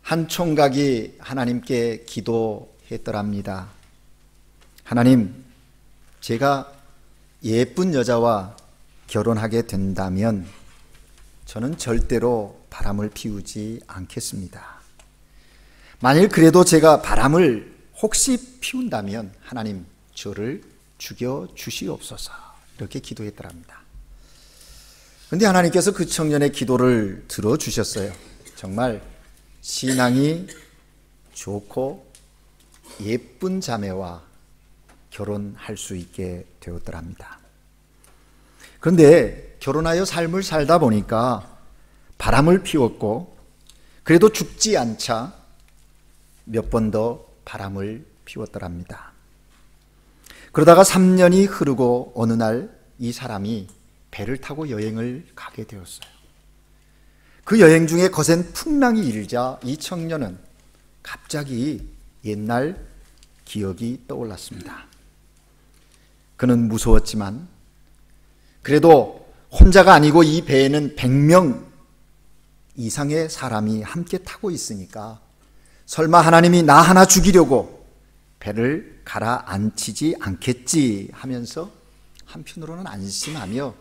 한 총각이 하나님께 기도했더랍니다. 하나님, 제가 예쁜 여자와 결혼하게 된다면 저는 절대로 바람을 피우지 않겠습니다. 만일 그래도 제가 바람을 혹시 피운다면 하나님, 저를 죽여 주시옵소서. 이렇게 기도했더랍니다. 그런데 하나님께서 그 청년의 기도를 들어주셨어요. 정말 신앙이 좋고 예쁜 자매와 결혼할 수 있게 되었더랍니다. 그런데 결혼하여 삶을 살다 보니까 바람을 피웠고 그래도 죽지 않자 몇 번 더 바람을 피웠더랍니다. 그러다가 3년이 흐르고 어느 날 이 사람이 배를 타고 여행을 가게 되었어요. 그 여행 중에 거센 풍랑이 일자 이 청년은 갑자기 옛날 기억이 떠올랐습니다. 그는 무서웠지만 그래도 혼자가 아니고 이 배에는 100명 이상의 사람이 함께 타고 있으니까 설마 하나님이 나 하나 죽이려고 배를 가라앉히지 않겠지 하면서 한편으로는 안심하며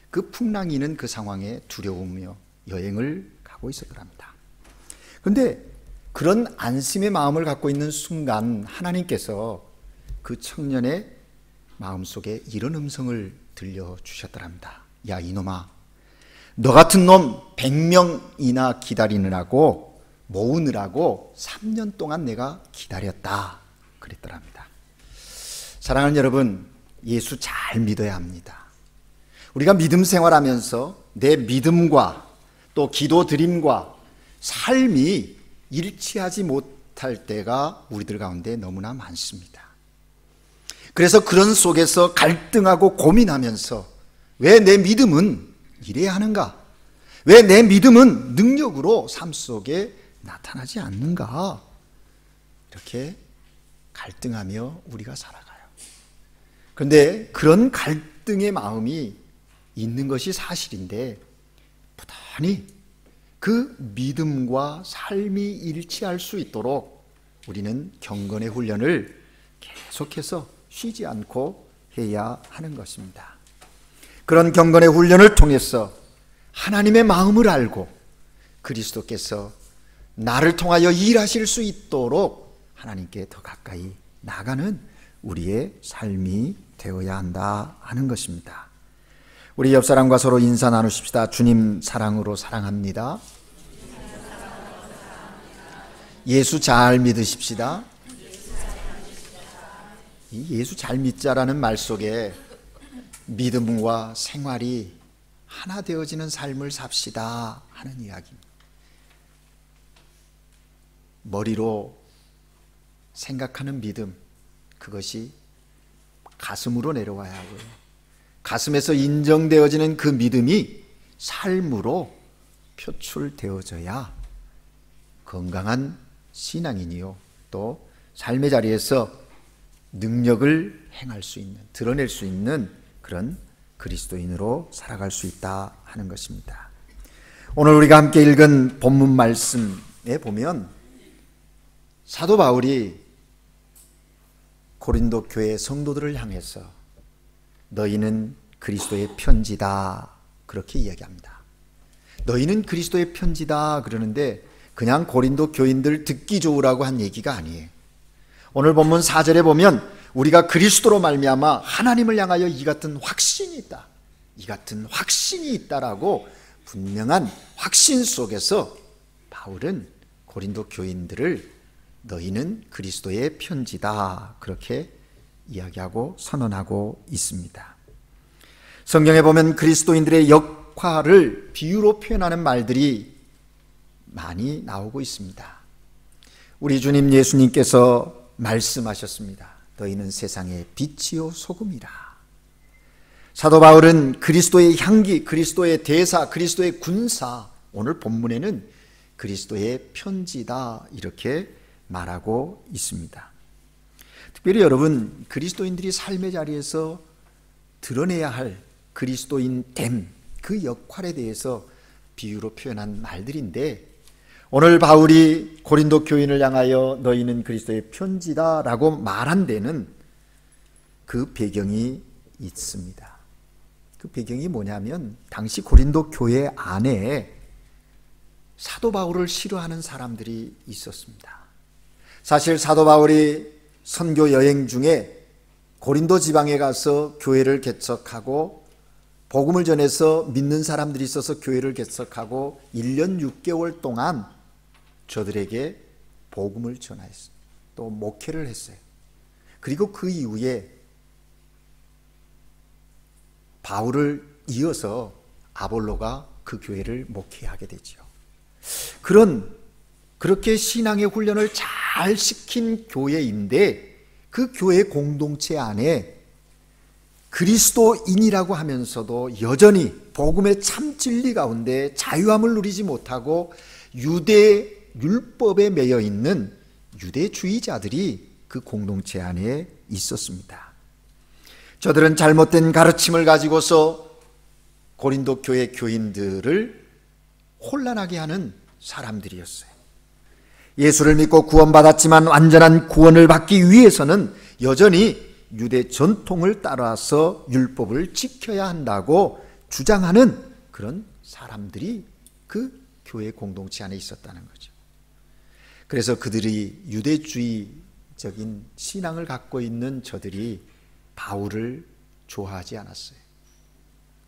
그 풍랑이 있는 그 상황에 두려우며 여행을 가고 있었더랍니다. 그런데 그런 안심의 마음을 갖고 있는 순간 하나님께서 그 청년의 마음속에 이런 음성을 들려주셨더랍니다. 야, 이놈아, 너 같은 놈 100명이나 기다리느라고 모으느라고 3년 동안 내가 기다렸다 그랬더랍니다. 사랑하는 여러분, 예수 잘 믿어야 합니다. 우리가 믿음 생활하면서 내 믿음과 또 기도 드림과 삶이 일치하지 못할 때가 우리들 가운데 너무나 많습니다. 그래서 그런 속에서 갈등하고 고민하면서 왜 내 믿음은 이래야 하는가? 왜 내 믿음은 능력으로 삶 속에 나타나지 않는가? 이렇게 갈등하며 우리가 살아가요. 그런데 그런 갈등의 마음이 있는 것이 사실인데 부단히 그 믿음과 삶이 일치할 수 있도록 우리는 경건의 훈련을 계속해서 쉬지 않고 해야 하는 것입니다. 그런 경건의 훈련을 통해서 하나님의 마음을 알고 그리스도께서 나를 통하여 일하실 수 있도록 하나님께 더 가까이 나가는 우리의 삶이 되어야 한다 하는 것입니다. 우리 옆 사람과 서로 인사 나누십시다. 주님 사랑으로 사랑합니다. 예수 잘 믿으십시다. 이 예수 잘 믿자라는 말 속에 믿음과 생활이 하나 되어지는 삶을 삽시다 하는 이야기입니다. 머리로 생각하는 믿음, 그것이 가슴으로 내려와야 하고요. 가슴에서 인정되어지는 그 믿음이 삶으로 표출되어져야 건강한 신앙인이요, 또 삶의 자리에서 능력을 행할 수 있는, 드러낼 수 있는 그런 그리스도인으로 살아갈 수 있다 하는 것입니다. 오늘 우리가 함께 읽은 본문 말씀에 보면 사도 바울이 고린도 교회 성도들을 향해서 너희는 그리스도의 편지다 그렇게 이야기합니다. 너희는 그리스도의 편지다 그러는데 그냥 고린도 교인들 듣기 좋으라고 한 얘기가 아니에요. 오늘 본문 4절에 보면 우리가 그리스도로 말미암아 하나님을 향하여 이 같은 확신이 있다, 이 같은 확신이 있다라고 분명한 확신 속에서 바울은 고린도 교인들을 너희는 그리스도의 편지다 그렇게 이야기하고 선언하고 있습니다. 성경에 보면 그리스도인들의 역할을 비유로 표현하는 말들이 많이 나오고 있습니다. 우리 주님 예수님께서 말씀하셨습니다. 너희는 세상의 빛이요 소금이라. 사도 바울은 그리스도의 향기, 그리스도의 대사, 그리스도의 군사, 오늘 본문에는 그리스도의 편지다 이렇게 말하고 있습니다. 특별히 여러분, 그리스도인들이 삶의 자리에서 드러내야 할 그리스도인됨, 그 역할에 대해서 비유로 표현한 말들인데 오늘 바울이 고린도 교인을 향하여 너희는 그리스도의 편지다라고 말한 데는 그 배경이 있습니다. 그 배경이 뭐냐면 당시 고린도 교회 안에 사도 바울을 싫어하는 사람들이 있었습니다. 사실 사도 바울이 선교 여행 중에 고린도 지방에 가서 교회를 개척하고 복음을 전해서 믿는 사람들이 있어서 교회를 개척하고 1년 6개월 동안 저들에게 복음을 전하였어요. 또 목회를 했어요. 그리고 그 이후에 바울을 이어서 아볼로가 그 교회를 목회하게 되죠. 그렇게 신앙의 훈련을 잘 시킨 교회인데 그 교회 공동체 안에 그리스도인이라고 하면서도 여전히 복음의 참 진리 가운데 자유함을 누리지 못하고 유대 율법에 매여 있는 유대주의자들이 그 공동체 안에 있었습니다. 저들은 잘못된 가르침을 가지고서 고린도 교회 교인들을 혼란하게 하는 사람들이었어요. 예수를 믿고 구원받았지만 완전한 구원을 받기 위해서는 여전히 유대 전통을 따라서 율법을 지켜야 한다고 주장하는 그런 사람들이 그 교회 공동체 안에 있었다는 거죠. 그래서 그들이 유대주의적인 신앙을 갖고 있는 저들이 바울을 좋아하지 않았어요.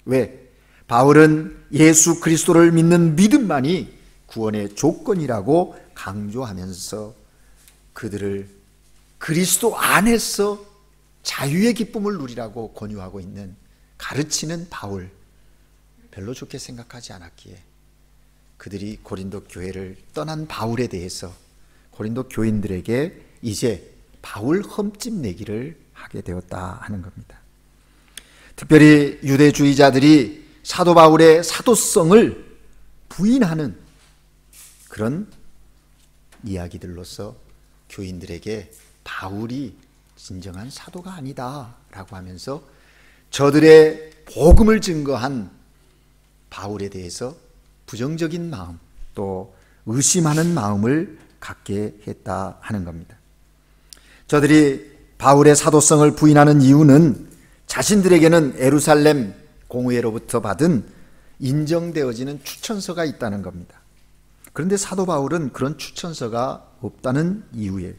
왜? 바울은 예수 그리스도를 믿는 믿음만이 구원의 조건이라고 강조하면서 그들을 그리스도 안에서 자유의 기쁨을 누리라고 권유하고 있는 가르치는 바울, 별로 좋게 생각하지 않았기에 그들이 고린도 교회를 떠난 바울에 대해서 고린도 교인들에게 이제 바울 흠집 내기를 하게 되었다 하는 겁니다. 특별히 유대주의자들이 사도 바울의 사도성을 부인하는 그런 이야기들로서 교인들에게 바울이 진정한 사도가 아니다 라고 하면서 저들의 복음을 증거한 바울에 대해서 부정적인 마음 또 의심하는 마음을 갖게 했다 하는 겁니다. 저들이 바울의 사도성을 부인하는 이유는 자신들에게는 예루살렘 공회로부터 받은 인정되어지는 추천서가 있다는 겁니다. 그런데 사도 바울은 그런 추천서가 없다는 이유에,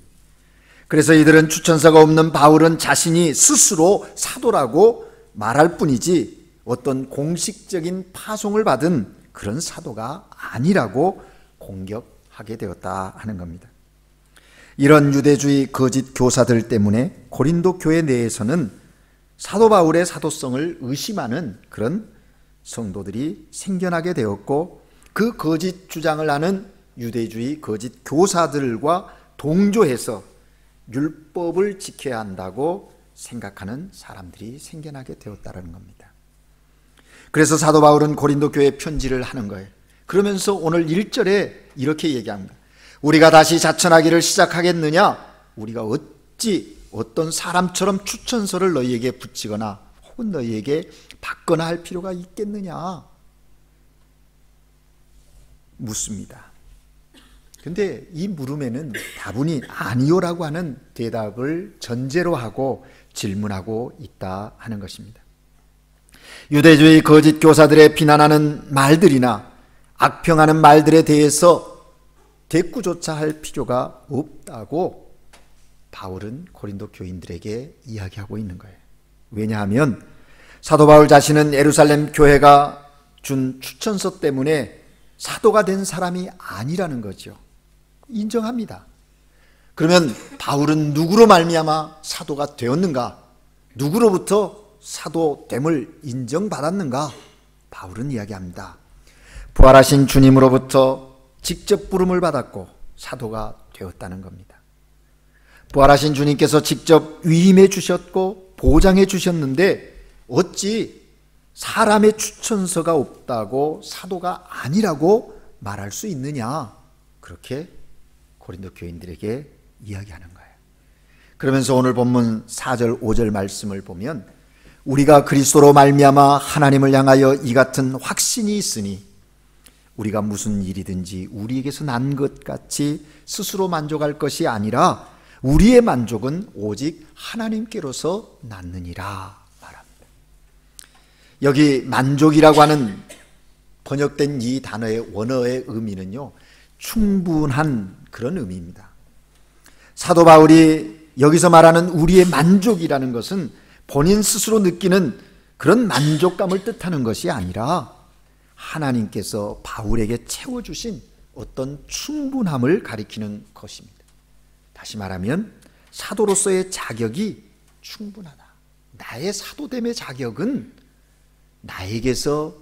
그래서 이들은 추천서가 없는 바울은 자신이 스스로 사도라고 말할 뿐이지 어떤 공식적인 파송을 받은 그런 사도가 아니라고 공격하게 되었다 하는 겁니다. 이런 유대주의 거짓 교사들 때문에 고린도 교회 내에서는 사도 바울의 사도성을 의심하는 그런 성도들이 생겨나게 되었고, 그 거짓 주장을 하는 유대주의 거짓 교사들과 동조해서 율법을 지켜야 한다고 생각하는 사람들이 생겨나게 되었다는 겁니다. 그래서 사도 바울은 고린도 교회에 편지를 하는 거예요. 그러면서 오늘 1절에 이렇게 얘기합니다. 우리가 다시 자천하기를 시작하겠느냐? 우리가 어찌 어떤 사람처럼 추천서를 너희에게 붙이거나 혹은 너희에게 받거나 할 필요가 있겠느냐? 묻습니다. 근데 이 물음에는 다분히 아니요라고 하는 대답을 전제로 하고 질문하고 있다 하는 것입니다. 유대주의 거짓 교사들의 비난하는 말들이나 악평하는 말들에 대해서 대꾸조차 할 필요가 없다고 바울은 고린도 교인들에게 이야기하고 있는 거예요. 왜냐하면 사도 바울 자신은 예루살렘 교회가 준 추천서 때문에 사도가 된 사람이 아니라는 거죠. 인정합니다. 그러면 바울은 누구로 말미암아 사도가 되었는가? 누구로부터 사도됨을 인정받았는가? 바울은 이야기합니다. 부활하신 주님으로부터 직접 부름을 받았고 사도가 되었다는 겁니다. 부활하신 주님께서 직접 위임해 주셨고 보장해 주셨는데 어찌 사람의 추천서가 없다고 사도가 아니라고 말할 수 있느냐? 그렇게 고린도 교인들에게 이야기하는 거예요. 그러면서 오늘 본문 4절 5절 말씀을 보면 우리가 그리스도로 말미암아 하나님을 향하여 이 같은 확신이 있으니 우리가 무슨 일이든지 우리에게서 난 것 같이 스스로 만족할 것이 아니라 우리의 만족은 오직 하나님께로서 낳느니라 말합니다. 여기 만족이라고 하는 번역된 이 단어의 원어의 의미는요, 충분한 그런 의미입니다. 사도 바울이 여기서 말하는 우리의 만족이라는 것은 본인 스스로 느끼는 그런 만족감을 뜻하는 것이 아니라 하나님께서 바울에게 채워주신 어떤 충분함을 가리키는 것입니다. 다시 말하면 사도로서의 자격이 충분하다. 나의 사도됨의 자격은 나에게서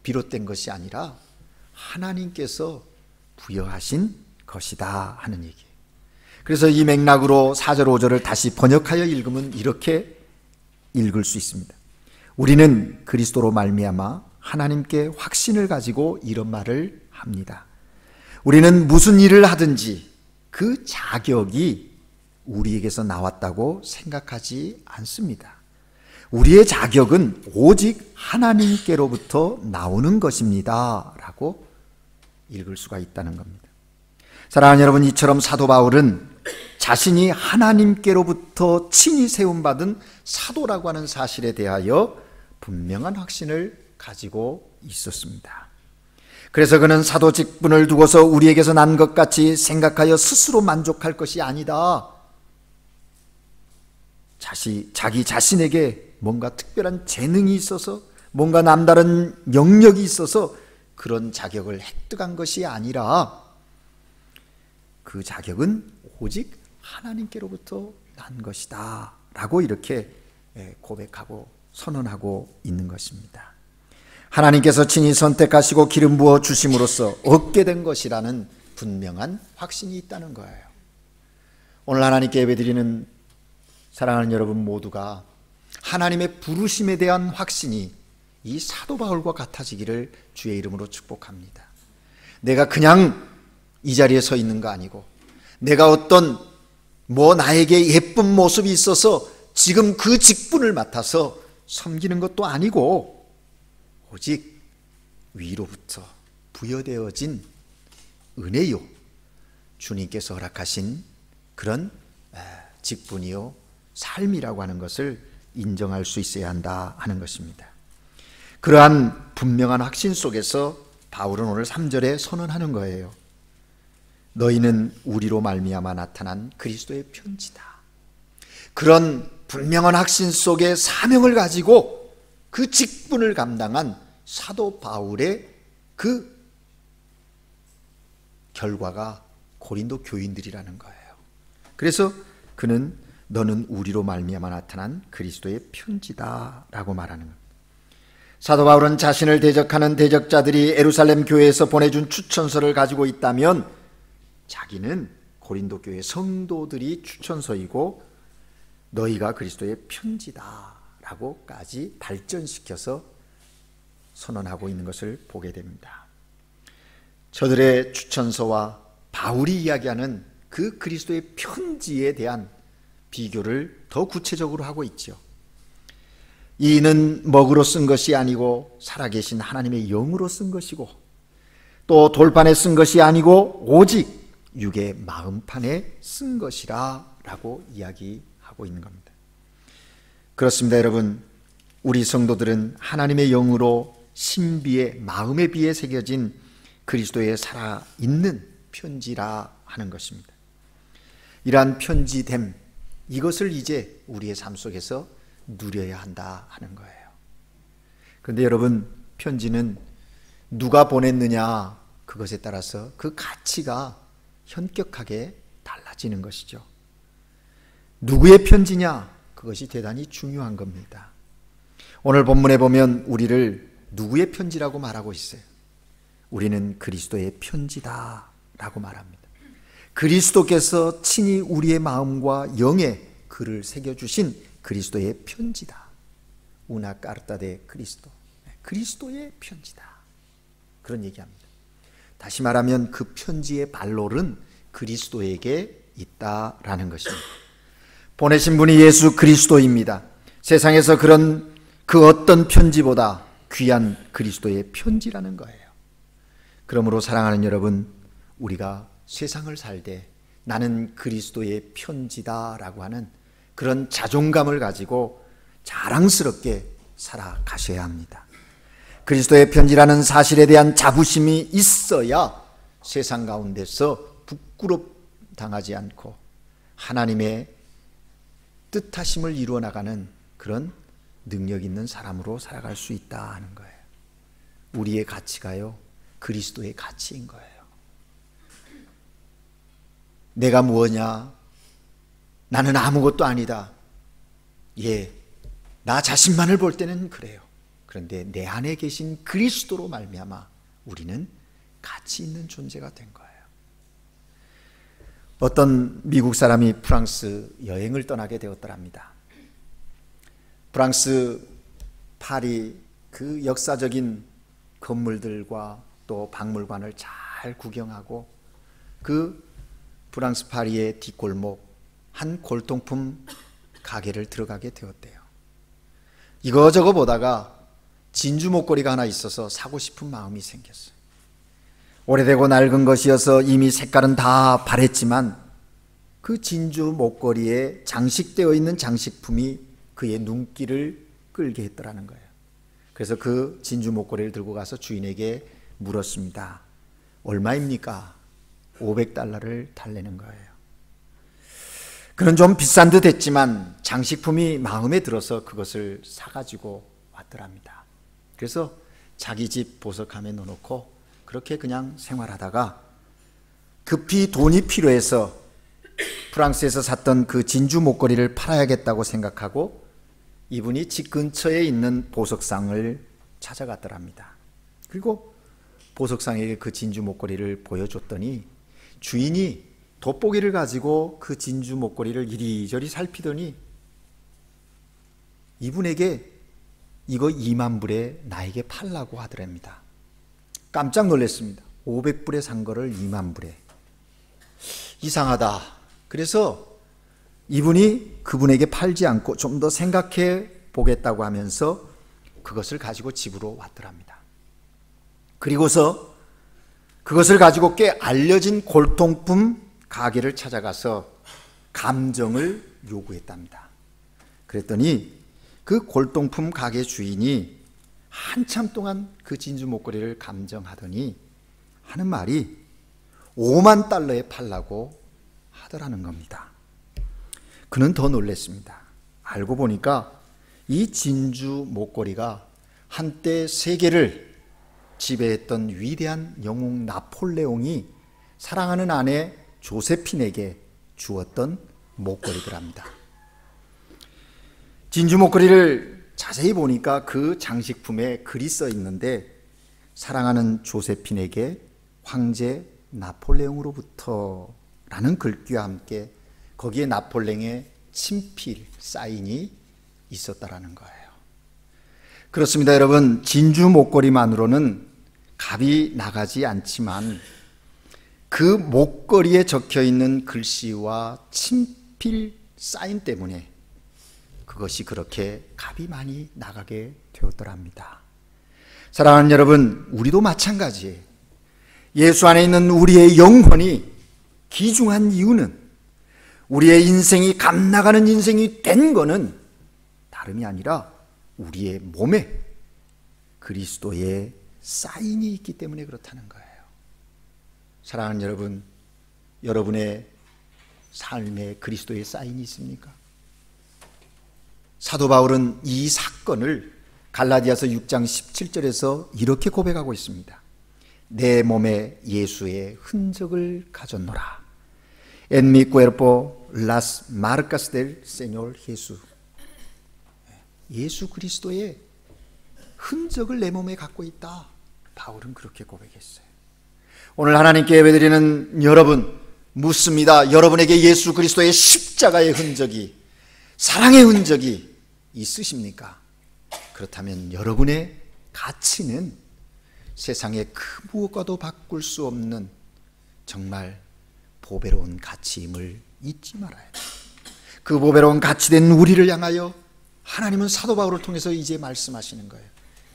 비롯된 것이 아니라 하나님께서 부여하신 것이다 하는 얘기예요. 그래서 이 맥락으로 4절 5절을 다시 번역하여 읽으면 이렇게 읽을 수 있습니다. 우리는 그리스도로 말미암아 하나님께 확신을 가지고 이런 말을 합니다. 우리는 무슨 일을 하든지 그 자격이 우리에게서 나왔다고 생각하지 않습니다. 우리의 자격은 오직 하나님께로부터 나오는 것입니다 라고 읽을 수가 있다는 겁니다. 사랑하는 여러분, 이처럼 사도 바울은 자신이 하나님께로부터 친히 세움받은 사도라고 하는 사실에 대하여 분명한 확신을 가지고 있었습니다. 그래서 그는 사도 직분을 두고서 우리에게서 난 것 같이 생각하여 스스로 만족할 것이 아니다. 자기 자신에게 뭔가 특별한 재능이 있어서, 뭔가 남다른 영역이 있어서 그런 자격을 획득한 것이 아니라 그 자격은 오직 하나님께로부터 난 것이다 라고 이렇게 고백하고 선언하고 있는 것입니다. 하나님께서 친히 선택하시고 기름 부어 주심으로써 얻게 된 것이라는 분명한 확신이 있다는 거예요. 오늘 하나님께 예배드리는 사랑하는 여러분 모두가 하나님의 부르심에 대한 확신이 이 사도 바울과 같아지기를 주의 이름으로 축복합니다. 내가 그냥 이 자리에 서 있는 거 아니고, 내가 어떤 나에게 예쁜 모습이 있어서 지금 그 직분을 맡아서 섬기는 것도 아니고, 오직 위로부터 부여되어진 은혜요, 주님께서 허락하신 그런 직분이요 삶이라고 하는 것을 인정할 수 있어야 한다 하는 것입니다. 그러한 분명한 확신 속에서 바울은 오늘 3절에 선언하는 거예요. 너희는 우리로 말미암아 나타난 그리스도의 편지다. 그런 분명한 확신 속에 사명을 가지고 그 직분을 감당한 사도 바울의 그 결과가 고린도 교인들이라는 거예요. 그래서 그는 너는 우리로 말미암아 나타난 그리스도의 편지다 라고 말하는 겁니다. 사도 바울은 자신을 대적하는 대적자들이 예루살렘 교회에서 보내준 추천서를 가지고 있다면 자기는 고린도 교회 성도들이 추천서이고 너희가 그리스도의 편지다 라고까지 발전시켜서 선언하고 있는 것을 보게 됩니다. 저들의 추천서와 바울이 이야기하는 그 그리스도의 편지에 대한 비교를 더 구체적으로 하고 있죠. 이는 먹으로 쓴 것이 아니고 살아계신 하나님의 영으로 쓴 것이고, 또 돌판에 쓴 것이 아니고 오직 육의 마음판에 쓴 것이라 라고 이야기하고 있는 겁니다. 그렇습니다. 여러분, 우리 성도들은 하나님의 영으로 신비에, 마음의 비에 새겨진 그리스도의 살아있는 편지라 하는 것입니다. 이러한 편지됨, 이것을 이제 우리의 삶 속에서 누려야 한다 하는 거예요. 그런데 여러분, 편지는 누가 보냈느냐, 그것에 따라서 그 가치가 현격하게 달라지는 것이죠. 누구의 편지냐, 그것이 대단히 중요한 겁니다. 오늘 본문에 보면 우리를 누구의 편지라고 말하고 있어요? 우리는 그리스도의 편지다 라고 말합니다. 그리스도께서 친히 우리의 마음과 영에 글을 새겨주신 그리스도의 편지다. 우나 까르타 데 그리스도, 그리스도의 편지다, 그런 얘기합니다. 다시 말하면 그 편지의 발롤은 그리스도에게 있다라는 것입니다. 보내신 분이 예수 그리스도입니다. 세상에서 그런 그 어떤 편지보다 귀한 그리스도의 편지라는 거예요. 그러므로 사랑하는 여러분, 우리가 세상을 살되 나는 그리스도의 편지다라고 하는 그런 자존감을 가지고 자랑스럽게 살아가셔야 합니다. 그리스도의 편지라는 사실에 대한 자부심이 있어야 세상 가운데서 부끄럽당하지 않고 하나님의 뜻하심을 이루어 나가는 그런 능력 있는 사람으로 살아갈 수 있다 하는 거예요. 우리의 가치가요, 그리스도의 가치인 거예요. 내가 무엇냐? 나는 아무것도 아니다. 예, 나 자신만을 볼 때는 그래요. 그런데 내 안에 계신 그리스도로 말미암아 우리는 가치 있는 존재가 된 거예요. 어떤 미국 사람이 프랑스 여행을 떠나게 되었더랍니다. 프랑스 파리 그 역사적인 건물들과 또 박물관을 잘 구경하고 그 프랑스 파리의 뒷골목 한 골동품 가게를 들어가게 되었대요. 이거저거 보다가 진주 목걸이가 하나 있어서 사고 싶은 마음이 생겼어요. 오래되고 낡은 것이어서 이미 색깔은 다 바랬지만 그 진주 목걸이에 장식되어 있는 장식품이 그의 눈길을 끌게 했더라는 거예요. 그래서 그 진주 목걸이를 들고 가서 주인에게 물었습니다. 얼마입니까? $500를 달래는 거예요. 그는 좀 비싼 듯 했지만 장식품이 마음에 들어서 그것을 사가지고 왔더랍니다. 그래서 자기 집 보석함에 넣어놓고 그렇게 그냥 생활하다가 급히 돈이 필요해서 프랑스에서 샀던 그 진주 목걸이를 팔아야겠다고 생각하고 이분이 집 근처에 있는 보석상을 찾아갔더랍니다. 그리고 보석상에게 그 진주 목걸이를 보여줬더니 주인이 돋보기를 가지고 그 진주 목걸이를 이리저리 살피더니 이분에게 이거 2만 불에 나에게 팔라고 하더랍니다. 깜짝 놀랐습니다. 500불에 산 거를 2만 불에. 이상하다. 그래서 이분이 그분에게 팔지 않고 좀 더 생각해 보겠다고 하면서 그것을 가지고 집으로 왔더랍니다. 그리고서 그것을 가지고 꽤 알려진 골동품 가게를 찾아가서 감정을 요구했답니다. 그랬더니 그 골동품 가게 주인이 한참 동안 그 진주 목걸이를 감정하더니 하는 말이 5만 달러에 팔라고 하더라는 겁니다. 그는 더 놀랐습니다. 알고 보니까 이 진주 목걸이가 한때 세계를 지배했던 위대한 영웅 나폴레옹이 사랑하는 아내 조세핀에게 주었던 목걸이더랍니다. 진주 목걸이를 자세히 보니까 그 장식품에 글이 써 있는데 사랑하는 조세핀에게 황제 나폴레옹으로부터 라는 글귀와 함께 거기에 나폴레옹의 친필 사인이 있었다라는 거예요. 그렇습니다, 여러분. 진주 목걸이만으로는 값이 나가지 않지만 그 목걸이에 적혀 있는 글씨와 친필 사인 때문에 그것이 그렇게 값이 많이 나가게 되었더랍니다. 사랑하는 여러분, 우리도 마찬가지예요. 예수 안에 있는 우리의 영혼이 귀중한 이유는 우리의 인생이 값 나가는 인생이 된 거는 다름이 아니라 우리의 몸에 그리스도의 사인이 있기 때문에 그렇다는 거예요. 사랑하는 여러분, 여러분의 삶에 그리스도의 사인이 있습니까? 사도 바울은 이 사건을 갈라디아서 6장 17절에서 이렇게 고백하고 있습니다. 내 몸에 예수의 흔적을 가졌노라. En mi cuerpo las marcas del Señor Jesús. 예수 그리스도의 흔적을 내 몸에 갖고 있다. 바울은 그렇게 고백했어요. 오늘 하나님께 예배드리는 여러분, 묻습니다. 여러분에게 예수 그리스도의 십자가의 흔적이, 사랑의 흔적이 있으십니까? 그렇다면 여러분의 가치는 세상의 그 무엇과도 바꿀 수 없는 정말 보배로운 가치임을 잊지 말아야 돼요. 그 보배로운 가치된 우리를 향하여 하나님은 사도 바울을 통해서 이제 말씀하시는 거예요.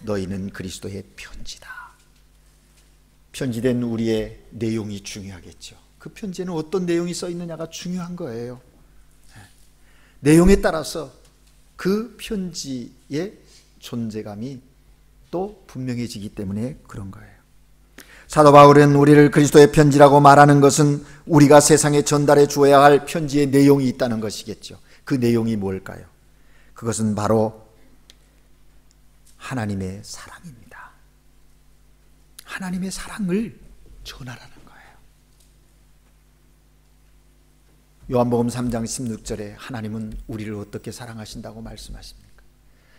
너희는 그리스도의 편지다. 편지된 우리의 내용이 중요하겠죠. 그 편지에는 어떤 내용이 써 있느냐가 중요한 거예요. 내용에 따라서 그 편지의 존재감이 또 분명해지기 때문에 그런 거예요. 사도 바울은 우리를 그리스도의 편지라고 말하는 것은 우리가 세상에 전달해 주어야 할 편지의 내용이 있다는 것이겠죠. 그 내용이 뭘까요? 그것은 바로 하나님의 사랑입니다. 하나님의 사랑을 전하라는 거예요. 요한복음 3장 16절에 하나님은 우리를 어떻게 사랑하신다고 말씀하십니까?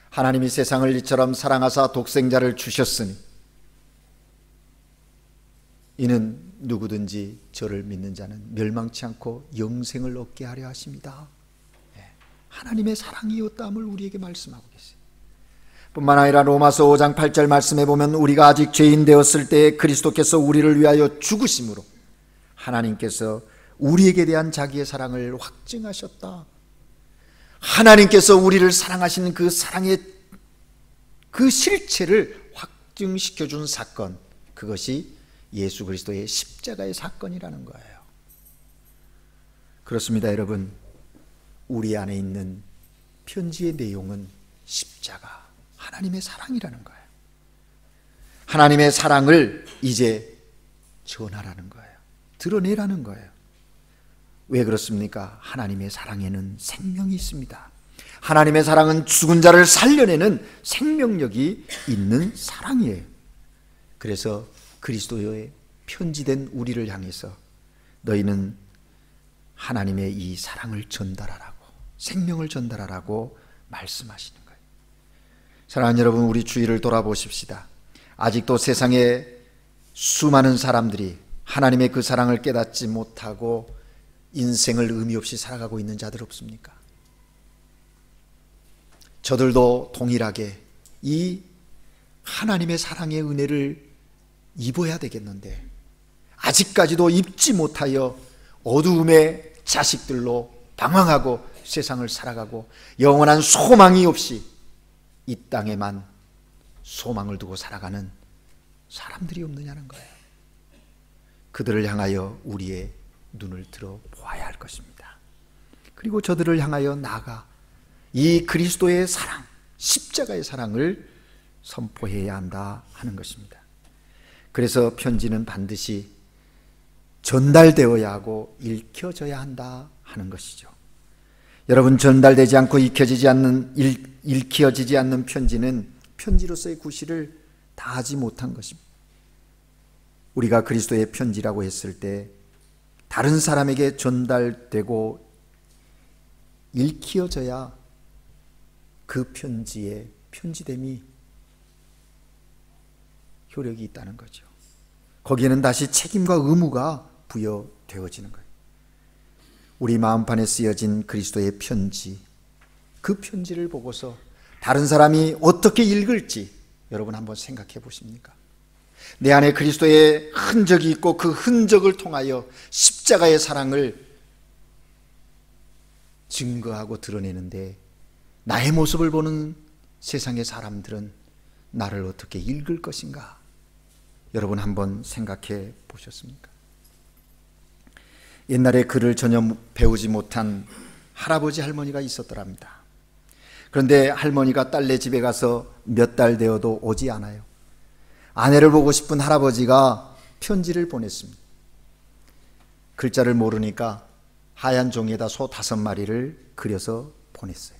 하나님이 세상을 이처럼 사랑하사 독생자를 주셨으니 이는 누구든지 저를 믿는 자는 멸망치 않고 영생을 얻게 하려 하십니다. 하나님의 사랑이었다함을 우리에게 말씀하고 계세요. 뿐만 아니라 로마서 5장 8절 말씀해 보면 우리가 아직 죄인 되었을 때 그리스도께서 우리를 위하여 죽으심으로 하나님께서 우리에게 대한 자기의 사랑을 확증하셨다. 하나님께서 우리를 사랑하시는 그 사랑의 그 실체를 확증시켜 준 사건, 그것이 예수 그리스도의 십자가의 사건이라는 거예요. 그렇습니다, 여러분. 우리 안에 있는 편지의 내용은 십자가, 하나님의 사랑이라는 거예요. 하나님의 사랑을 이제 전하라는 거예요. 드러내라는 거예요. 왜 그렇습니까? 하나님의 사랑에는 생명이 있습니다. 하나님의 사랑은 죽은 자를 살려내는 생명력이 있는 사랑이에요. 그래서 그리스도의 편지된 우리를 향해서 너희는 하나님의 이 사랑을 전달하라고, 생명을 전달하라고 말씀하시는 거예요. 사랑하는 여러분, 우리 주위를 돌아보십시다. 아직도 세상에 수많은 사람들이 하나님의 그 사랑을 깨닫지 못하고 인생을 의미 없이 살아가고 있는 자들 없습니까? 저들도 동일하게 이 하나님의 사랑의 은혜를 입어야 되겠는데 아직까지도 입지 못하여 어두움의 자식들로 방황하고 세상을 살아가고 영원한 소망이 없이 이 땅에만 소망을 두고 살아가는 사람들이 없느냐는 거예요. 그들을 향하여 우리의 눈을 들어 보아야 할 것입니다. 그리고 저들을 향하여 나아가 이 그리스도의 사랑, 십자가의 사랑을 선포해야 한다 하는 것입니다. 그래서 편지는 반드시 전달되어야 하고 읽혀져야 한다 하는 것이죠. 여러분, 전달되지 않고 읽혀지지 않는 편지는 편지로서의 구실을 다하지 못한 것입니다. 우리가 그리스도의 편지라고 했을 때 다른 사람에게 전달되고 읽혀져야 그 편지의 편지됨이 효력이 있다는 거죠. 거기에는 다시 책임과 의무가 부여되어지는 거예요. 우리 마음판에 쓰여진 그리스도의 편지, 그 편지를 보고서 다른 사람이 어떻게 읽을지 여러분 한번 생각해 보십니까? 내 안에 그리스도의 흔적이 있고 그 흔적을 통하여 십자가의 사랑을 증거하고 드러내는데 나의 모습을 보는 세상의 사람들은 나를 어떻게 읽을 것인가? 여러분 한번 생각해 보셨습니까? 옛날에 글을 전혀 배우지 못한 할아버지 할머니가 있었더랍니다. 그런데 할머니가 딸네 집에 가서 몇 달 되어도 오지 않아요. 아내를 보고 싶은 할아버지가 편지를 보냈습니다. 글자를 모르니까 하얀 종이에다 소 5마리를 그려서 보냈어요.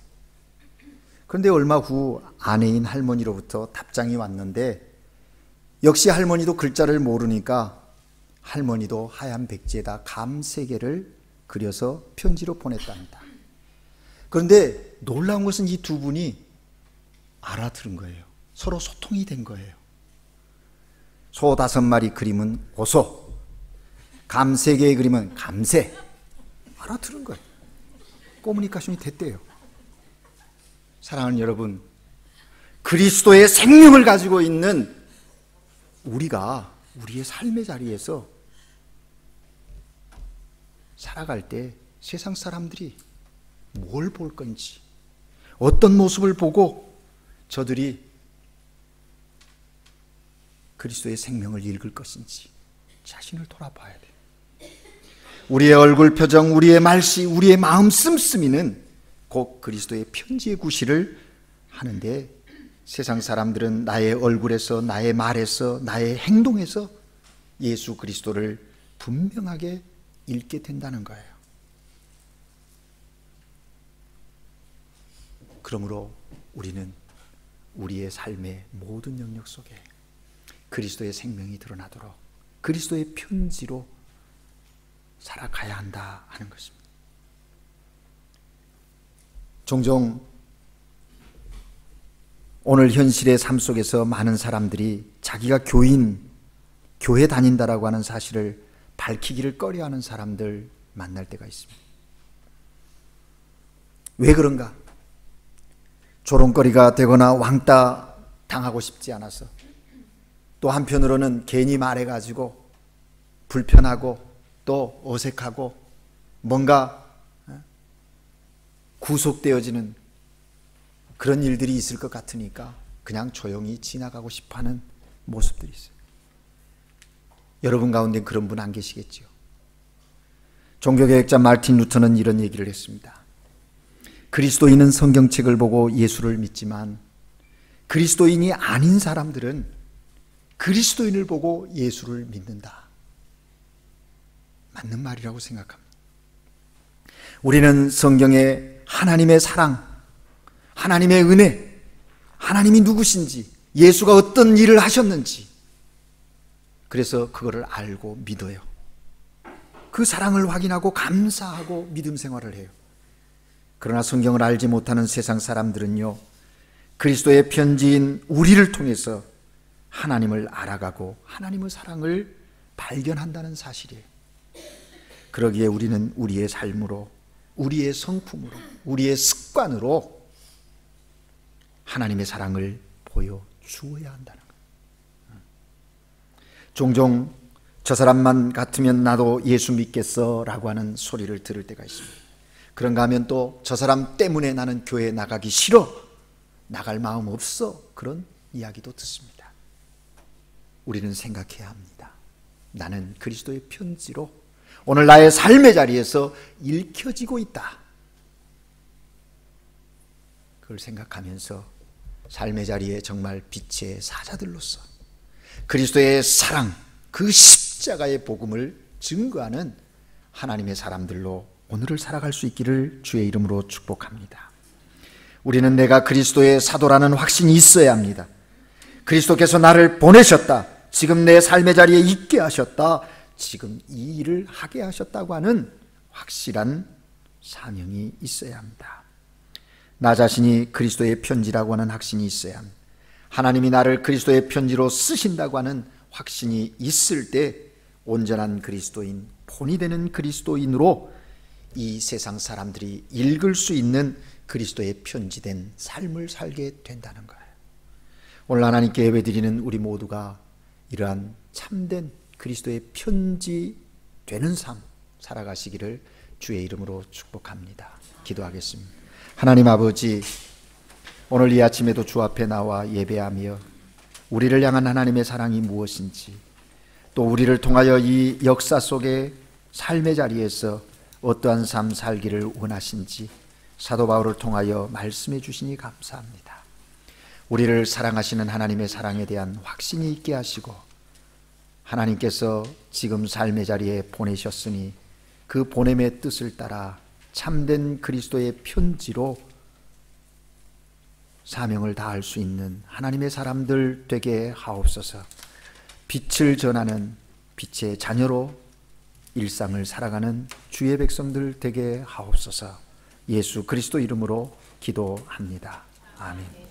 그런데 얼마 후 아내인 할머니로부터 답장이 왔는데 역시 할머니도 글자를 모르니까 할머니도 하얀 백지에다 감 3개를 그려서 편지로 보냈답니다. 그런데 놀라운 것은 이 두 분이 알아들은 거예요. 서로 소통이 된 거예요. 소 5마리 그림은 오소, 감 3개의 그림은 감새. 알아들은 거예요. 커뮤니케이션이 됐대요. 사랑하는 여러분, 그리스도의 생명을 가지고 있는 우리가 우리의 삶의 자리에서 살아갈 때 세상 사람들이 뭘 볼 건지, 어떤 모습을 보고 저들이 그리스도의 생명을 읽을 것인지 자신을 돌아봐야 돼. 우리의 얼굴 표정, 우리의 말씨, 우리의 마음 씀씀이는 곧 그리스도의 편지의 구실을 하는데, 세상 사람들은 나의 얼굴에서, 나의 말에서, 나의 행동에서 예수 그리스도를 분명하게 읽게 된다는 거예요. 그러므로 우리는 우리의 삶의 모든 영역 속에 그리스도의 생명이 드러나도록 그리스도의 편지로 살아가야 한다 하는 것입니다. 종종 오늘 현실의 삶 속에서 많은 사람들이 자기가 교회 다닌다라고 하는 사실을 밝히기를 꺼려하는 사람들 만날 때가 있습니다. 왜 그런가? 조롱거리가 되거나 왕따 당하고 싶지 않아서, 또 한편으로는 괜히 말해가지고 불편하고 또 어색하고 뭔가 구속되어지는 그런 일들이 있을 것 같으니까 그냥 조용히 지나가고 싶어하는 모습들이 있어요. 여러분 가운데 그런 분 안 계시겠지요? 종교개혁자 마르틴 루터는 이런 얘기를 했습니다. 그리스도인은 성경책을 보고 예수를 믿지만 그리스도인이 아닌 사람들은 그리스도인을 보고 예수를 믿는다. 맞는 말이라고 생각합니다. 우리는 성경에 하나님의 사랑, 하나님의 은혜, 하나님이 누구신지, 예수가 어떤 일을 하셨는지, 그래서 그거를 알고 믿어요. 그 사랑을 확인하고 감사하고 믿음 생활을 해요. 그러나 성경을 알지 못하는 세상 사람들은요, 그리스도의 편지인 우리를 통해서 하나님을 알아가고 하나님의 사랑을 발견한다는 사실이에요. 그러기에 우리는 우리의 삶으로, 우리의 성품으로, 우리의 습관으로 하나님의 사랑을 보여주어야 한다는 거예요. 종종 저 사람만 같으면 나도 예수 믿겠어 라고 하는 소리를 들을 때가 있습니다. 그런가 하면 또 저 사람 때문에 나는 교회 나가기 싫어, 나갈 마음 없어, 그런 이야기도 듣습니다. 우리는 생각해야 합니다. 나는 그리스도의 편지로 오늘 나의 삶의 자리에서 읽혀지고 있다. 그걸 생각하면서 삶의 자리에 정말 빛의 사자들로서 그리스도의 사랑, 그 십자가의 복음을 증거하는 하나님의 사람들로 오늘을 살아갈 수 있기를 주의 이름으로 축복합니다. 우리는 내가 그리스도의 사도라는 확신이 있어야 합니다. 그리스도께서 나를 보내셨다, 지금 내 삶의 자리에 있게 하셨다, 지금 이 일을 하게 하셨다고 하는 확실한 사명이 있어야 합니다. 나 자신이 그리스도의 편지라고 하는 확신이 있어야 합니다. 하나님이 나를 그리스도의 편지로 쓰신다고 하는 확신이 있을 때 온전한 그리스도인, 본이 되는 그리스도인으로 이 세상 사람들이 읽을 수 있는 그리스도의 편지된 삶을 살게 된다는 거예요. 오늘 하나님께 예배드리는 우리 모두가 이러한 참된 그리스도의 편지 되는 삶 살아가시기를 주의 이름으로 축복합니다. 기도하겠습니다. 하나님 아버지, 오늘 이 아침에도 주 앞에 나와 예배하며 우리를 향한 하나님의 사랑이 무엇인지, 또 우리를 통하여 이 역사 속의 삶의 자리에서 어떠한 삶 살기를 원하신지 사도 바울을 통하여 말씀해 주시니 감사합니다. 우리를 사랑하시는 하나님의 사랑에 대한 확신이 있게 하시고, 하나님께서 지금 삶의 자리에 보내셨으니 그 보냄의 뜻을 따라 참된 그리스도의 편지로 사명을 다할 수 있는 하나님의 사람들 되게 하옵소서. 빛을 전하는 빛의 자녀로 일상을 살아가는 주의 백성들 되게 하옵소서. 예수 그리스도 이름으로 기도합니다. 아멘.